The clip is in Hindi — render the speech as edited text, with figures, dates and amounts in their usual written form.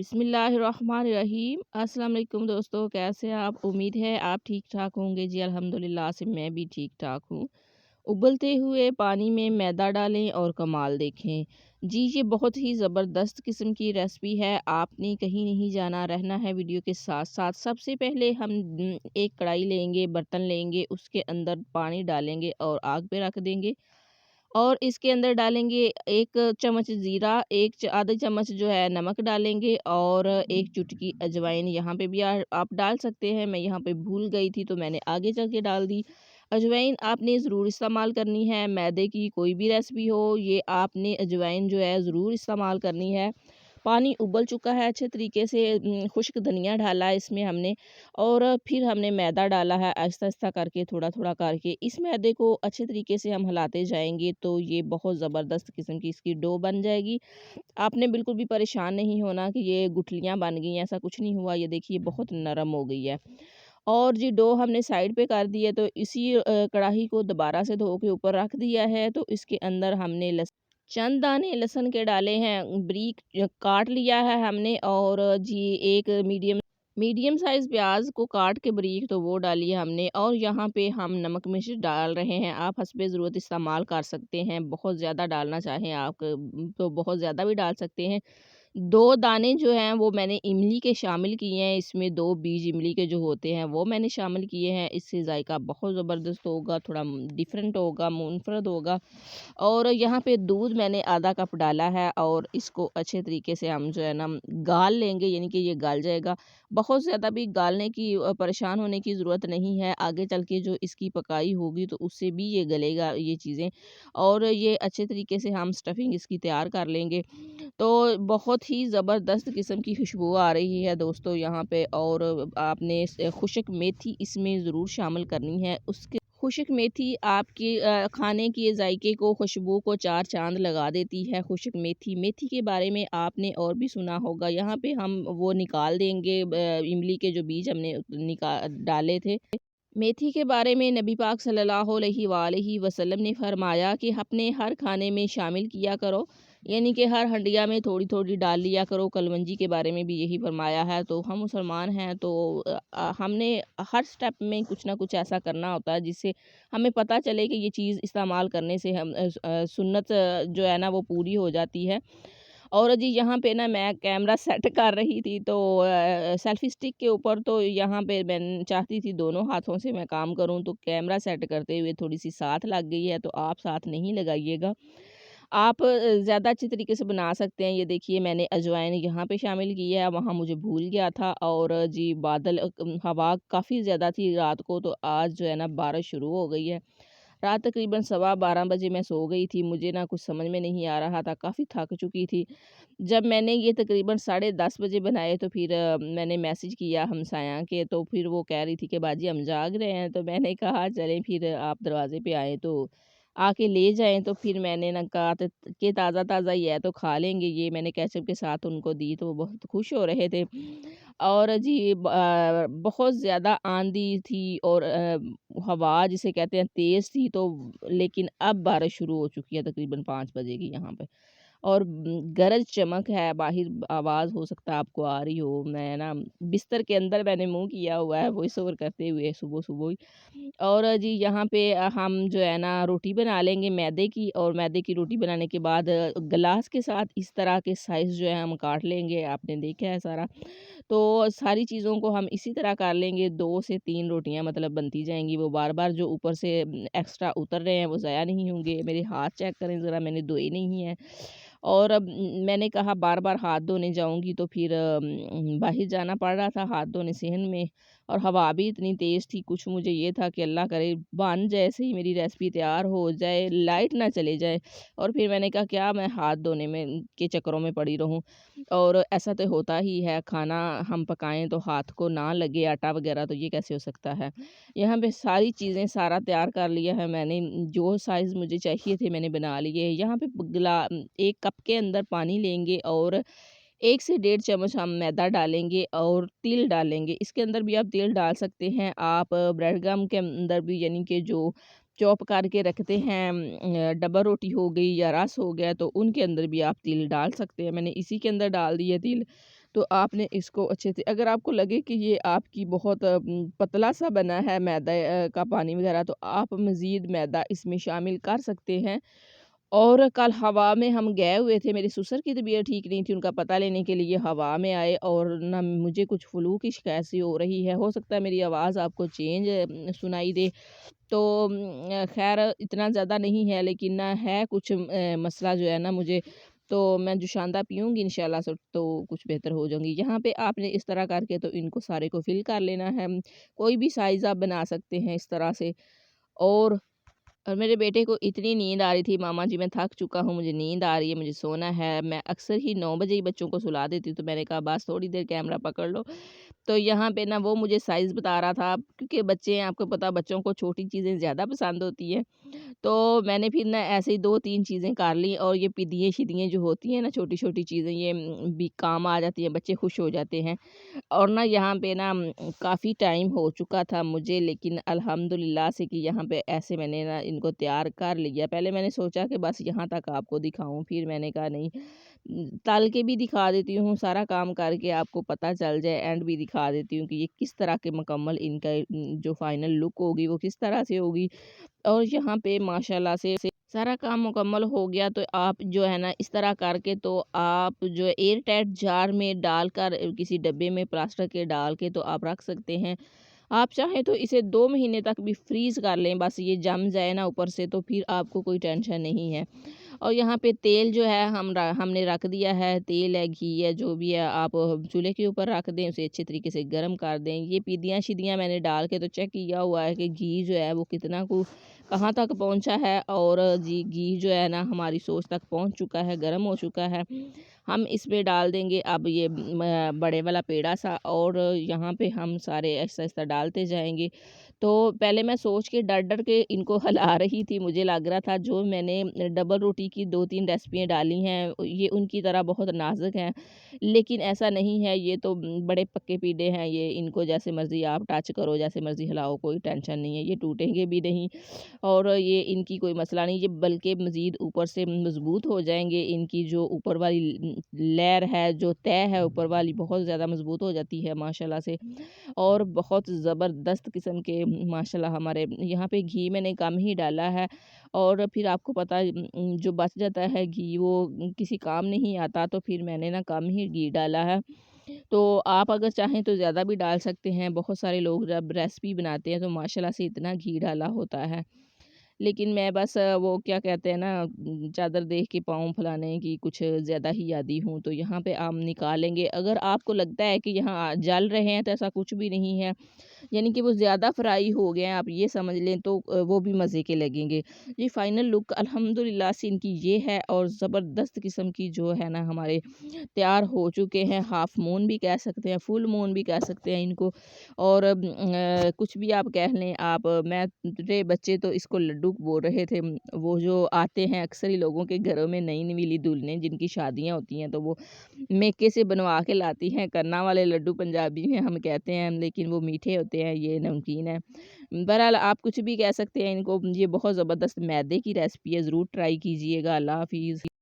बिस्मिल्लाहिर्रहमानिर्रहीम। अस्सलाम वालेकुम दोस्तों, कैसे हैं आप? उम्मीद है आप ठीक ठाक होंगे। जी अल्हम्दुलिल्लाह से मैं भी ठीक ठाक हूँ। उबलते हुए पानी में मैदा डालें और कमाल देखें। जी ये बहुत ही ज़बरदस्त किस्म की रेसिपी है। आपने कहीं नहीं जाना, रहना है वीडियो के साथ साथ। सबसे पहले हम एक कढ़ाई लेंगे, बर्तन लेंगे, उसके अंदर पानी डालेंगे और आग पे रख देंगे और इसके अंदर डालेंगे 1 चम्मच ज़ीरा, आधा चम्मच जो है नमक डालेंगे और 1 चुटकी अजवाइन यहाँ पे भी आप डाल सकते हैं। मैं यहाँ पे भूल गई थी तो मैंने आगे चल के डाल दी। अजवाइन आपने ज़रूर इस्तेमाल करनी है, मैदे की कोई भी रेसिपी हो, ये आपने अजवाइन जो है ज़रूर इस्तेमाल करनी है। पानी उबल चुका है अच्छे तरीके से, खुश्क धनिया डाला है इसमें हमने और फिर हमने मैदा डाला है आहिस्ता-आहिस्ता करके, थोड़ा-थोड़ा करके। इस मैदे को अच्छे तरीके से हम हिलाते जाएँगे तो ये बहुत ज़बरदस्त किस्म की इसकी डो बन जाएगी। आपने बिल्कुल भी परेशान नहीं होना कि ये गुठलियाँ बन गई हैं, ऐसा कुछ नहीं हुआ। ये देखिए बहुत नरम हो गई है। और जी डो हमने साइड पे कर दी है तो इसी कढ़ाई को दोबारा से धो के ऊपर रख दिया है। तो इसके अंदर हमने चंद दाने लहसुन के डाले हैं, बारीक काट लिया है हमने और जी एक मीडियम मीडियम साइज़ प्याज को काट के बारीक तो वो डाली है हमने और यहाँ पे हम नमक मिर्च डाल रहे हैं। आप हस्बे ज़रूरत इस्तेमाल कर सकते हैं, बहुत ज़्यादा डालना चाहें आप तो बहुत ज़्यादा भी डाल सकते हैं। 2 दाने जो हैं वो मैंने इमली के शामिल किए हैं, इसमें 2 बीज इमली के जो होते हैं वो मैंने शामिल किए हैं। इससे जायका बहुत ज़बरदस्त होगा, थोड़ा डिफरेंट होगा, मुनफ़रद होगा। और यहाँ पे दूध मैंने आधा कप डाला है और इसको अच्छे तरीके से हम जो है ना गाल लेंगे, यानी कि ये गल जाएगा। बहुत ज़्यादा भी गालने की परेशान होने की ज़रूरत नहीं है। आगे चल के जो इसकी पकाई होगी तो उससे भी ये गलेगा ये चीज़ें और ये अच्छे तरीके से हम स्टफिंग इसकी तैयार कर लेंगे। तो बहुत ही ज़बरदस्त किस्म की खुशबू आ रही है दोस्तों यहाँ पे और आपने खुशक मेथी इसमें ज़रूर शामिल करनी है। उसके खुशक मेथी आपके खाने के जायके को, खुशबू को 4 चाँद लगा देती है। खुशक मेथी, मेथी के बारे में आपने और भी सुना होगा। यहाँ पे हम वो निकाल देंगे इमली के जो बीज हमने डाले थे। मेथी के बारे में नबी पाक सल्लल्लाहु अलैहि वसल्लम ने फरमाया कि अपने हर खाने में शामिल किया करो, यानी कि हर हंडिया में थोड़ी-थोड़ी डाल लिया करो। कलवंजी के बारे में भी यही फरमाया है। तो हम मुसलमान हैं तो हमने हर स्टेप में कुछ ना कुछ ऐसा करना होता है जिससे हमें पता चले कि ये चीज़ इस्तेमाल करने से सुन्नत जो है ना वो पूरी हो जाती है। और जी यहाँ पे ना मैं कैमरा सेट कर रही थी तो सेल्फी स्टिक के ऊपर तो यहाँ पे मैं चाहती थी दोनों हाथों से मैं काम करूँ तो कैमरा सेट करते हुए थोड़ी-सी साथ लग गई है, तो आप साथ नहीं लगाइएगा। आप ज़्यादा अच्छी तरीके से बना सकते हैं। ये देखिए मैंने अजवाइन यहाँ पे शामिल की है, वहाँ मुझे भूल गया था और जी बादल हवा काफ़ी ज़्यादा थी रात को, तो आज जो है ना बारिश शुरू हो गई है। रात तकरीबन सवा 12 बजे मैं सो गई थी, मुझे ना कुछ समझ में नहीं आ रहा था, काफ़ी थक चुकी थी। जब मैंने ये तकरीबन साढ़े 10 बजे बनाए तो फिर मैंने मैसेज किया हमसाया के, तो फिर वो कह रही थी कि बाजी हम जाग रहे हैं, तो मैंने कहा चलें फिर आप दरवाज़े पे आएँ तो आके ले जाएँ। तो फिर मैंने ना कहा कि ताज़ा-ताज़ा ही है तो खा लेंगे, ये मैंने केचप के साथ उनको दी तो वो बहुत खुश हो रहे थे। और जी बहुत ज़्यादा आँधी थी और हवा जिसे कहते हैं तेज़ थी, तो लेकिन अब बारिश शुरू हो चुकी है तकरीबन 5 बजे की यहाँ पे। और गरज चमक है, बाहिर आवाज़ हो सकता है आपको आ रही हो। मैं ना बिस्तर के अंदर मैंने मुँह किया हुआ है वॉइस ओवर करते हुए सुबह-सुबह ही। और जी यहाँ पे हम जो है ना रोटी बना लेंगे मैदे की और मैदे की रोटी बनाने के बाद ग्लास के साथ इस तरह के साइज़ जो है हम काट लेंगे, आपने देखा है सारा। तो सारी चीज़ों को हम इसी तरह कर लेंगे, 2 से 3 रोटियाँ मतलब बनती जाएँगी, वो बार-बार जो ऊपर से एक्स्ट्रा उतर रहे हैं वो ज़ाया नहीं होंगे। मेरे हाथ चेक करें ज़रा, मैंने धोए नहीं हैं। और अब मैंने कहा बार-बार हाथ धोने जाऊँगी तो फिर बाहिर जाना पड़ रहा था हाथ धोने सेहन में और हवा भी इतनी तेज़ थी, कुछ मुझे ये था कि अल्लाह करे बन जैसे ही मेरी रेसिपी तैयार हो जाए, लाइट ना चले जाए और फिर मैंने कहा क्या मैं हाथ धोने में के चक्करों में पड़ी रहूँ। और ऐसा तो होता ही है, खाना हम पकाएँ तो हाथ को ना लगे आटा वग़ैरह, तो ये कैसे हो सकता है। यहाँ पे सारी चीज़ें सारा तैयार कर लिया है मैंने, जो साइज़ मुझे चाहिए थे मैंने बना लिए। यहाँ पे 1 कप के अंदर पानी लेंगे और 1 से डेढ़ चम्मच हम मैदा डालेंगे और तिल डालेंगे। इसके अंदर भी आप तिल डाल सकते हैं, आप ब्रेड गम के अंदर भी, यानी कि जो चॉप करके रखते हैं डब्बा रोटी हो गई या रस हो गया तो उनके अंदर भी आप तिल डाल सकते हैं। मैंने इसी के अंदर डाल दिए तिल। तो आपने इसको अच्छे से, अगर आपको लगे कि ये आपकी बहुत पतला सा बना है मैदा का पानी वगैरह, तो आप मज़ीद मैदा इसमें शामिल कर सकते हैं। और कल हवा में हम गए हुए थे, मेरे ससुर की तबीयत ठीक नहीं थी, उनका पता लेने के लिए हवा में आए, और ना मुझे कुछ फ्लू की शिकायत सी हो रही है। हो सकता है मेरी आवाज़ आपको चेंज सुनाई दे। तो ख़ैर इतना ज़्यादा नहीं है, लेकिन ना है कुछ मसला जो है ना मुझे, तो मैं जुशांदा पीऊँगी इंशाल्लाह से तो कुछ बेहतर हो जाऊँगी। यहाँ पे आपने इस तरह करके तो इनको सारे को फ़िल कर लेना है। कोई भी साइज़ आप बना सकते हैं इस तरह से। और मेरे बेटे को इतनी नींद आ रही थी, मामा जी मैं थक चुका हूँ, मुझे नींद आ रही है, मुझे सोना है। मैं अक्सर ही 9 बजे ही बच्चों को सुला देती हूँ, तो मैंने कहा बस थोड़ी देर कैमरा पकड़ लो। तो यहाँ पे ना वो मुझे साइज़ बता रहा था, क्योंकि बच्चे हैं, आपको पता बच्चों को छोटी चीज़ें ज़्यादा पसंद होती हैं। तो मैंने फिर ना ऐसे ही 2-3 चीज़ें कर ली, और ये पिदिये-शिदिये जो होती हैं ना, छोटी-छोटी चीज़ें, ये भी काम आ जाती हैं, बच्चे खुश हो जाते हैं। और ना यहाँ पे ना काफ़ी टाइम हो चुका था मुझे, लेकिन अल्हम्दुलिल्लाह से कि यहाँ पे ऐसे मैंने ना इनको तैयार कर लिया। पहले मैंने सोचा कि बस यहाँ तक आपको दिखाऊँ, फिर मैंने कहा नहीं, तल के भी दिखा देती हूँ, सारा काम करके आपको पता चल जाए, एंड भी दिखा देती हूँ कि ये किस तरह के मुकम्मल इनका जो फाइनल लुक होगी वो किस तरह से होगी। और यहाँ पे माशाल्लाह से सारा काम मुकम्मल हो गया, तो आप जो है ना इस तरह करके, तो आप जो एयर टाइट जार में डालकर किसी डब्बे में प्लास्टिक के डाल के तो आप रख सकते हैं। आप चाहें तो इसे 2 महीने तक भी फ्रीज़ कर लें, बस ये जम जाए ना ऊपर से, तो फिर आपको कोई टेंशन नहीं है। और यहाँ पे तेल जो है हमने रख दिया है, तेल है, घी है, जो भी है आप चूल्हे के ऊपर रख दें, उसे अच्छे तरीके से गर्म कर दें। ये पिदियाँ-शिदियाँ मैंने डाल के तो चेक किया हुआ है कि घी जो है वो कितना कहाँ तक पहुँचा है, और जी घी जो है ना हमारी सोच तक पहुँच चुका है, गर्म हो चुका है। हम इसमें डाल देंगे अब ये बड़े वाला पेड़ा सा, और यहाँ पे हम सारे ऐसा-ऐसा डालते जाएँगे। तो पहले मैं सोच के डर-डर के इनको हिला रही थी, मुझे लग रहा था जो मैंने डबल रोटी की 2-3 रेसिपियाँ डाली हैं, ये उनकी तरह बहुत नाज़ुक हैं। लेकिन ऐसा नहीं है, ये तो बड़े पक्के पीढ़े हैं, ये इनको जैसे मर्ज़ी आप टच करो, जैसे मर्ज़ी हिलाओ, कोई टेंशन नहीं है, ये टूटेंगे भी नहीं। और ये इनकी कोई मसला नहीं, ये बल्कि मज़ीद ऊपर से मज़बूत हो जाएँगे। इनकी जो ऊपर वाली लेयर है, जो तह है ऊपर वाली, बहुत ज़्यादा मज़बूत हो जाती है माशाल्लाह से। और बहुत ज़बरदस्त किस्म के माशाल्लाह हमारे यहाँ पे घी मैंने कम ही डाला है। और फिर आपको पता है जो बच जाता है घी वो किसी काम नहीं आता, तो फिर मैंने ना कम ही घी डाला है। तो आप अगर चाहें तो ज़्यादा भी डाल सकते हैं। बहुत सारे लोग जब रेसिपी बनाते हैं तो माशाल्लाह से इतना घी डाला होता है। लेकिन मैं बस वो क्या कहते हैं ना, चादर देख के पाँव फैलाने की कुछ ज़्यादा ही आदी हूँ, तो यहाँ पे आप निकालेंगे। अगर आपको लगता है कि यहाँ जल रहे हैं, तो ऐसा कुछ भी नहीं है। यानी कि वो ज़्यादा फ्राई हो गए हैं, आप ये समझ लें, तो वो भी मज़े के लगेंगे। ये फाइनल लुक अल्हम्दुलिल्लाह से इनकी ये है, और ज़बरदस्त किस्म की जो है ना हमारे तैयार हो चुके हैं। हाफ मून भी कह सकते हैं, फुल मून भी कह सकते हैं इनको, और कुछ भी आप कह लें आप। मेरे बच्चे तो इसको लड्डू बोल रहे थे। वो जो आते हैं अक्सर ही लोगों के घरों में नई-नवीली दुल्हनें जिनकी शादियाँ होती हैं, तो वो मेके से बनवा के लाती हैं। कन्ना वाले लड्डू पंजाबी में हम कहते हैं, लेकिन वो मीठे होते हैं, ये नमकीन है। बहरहाल आप कुछ भी कह सकते हैं इनको। ये बहुत ज़बरदस्त मैदे की रेसिपी है, ज़रूर ट्राई कीजिएगा। अल्लाह हाफ़िज़।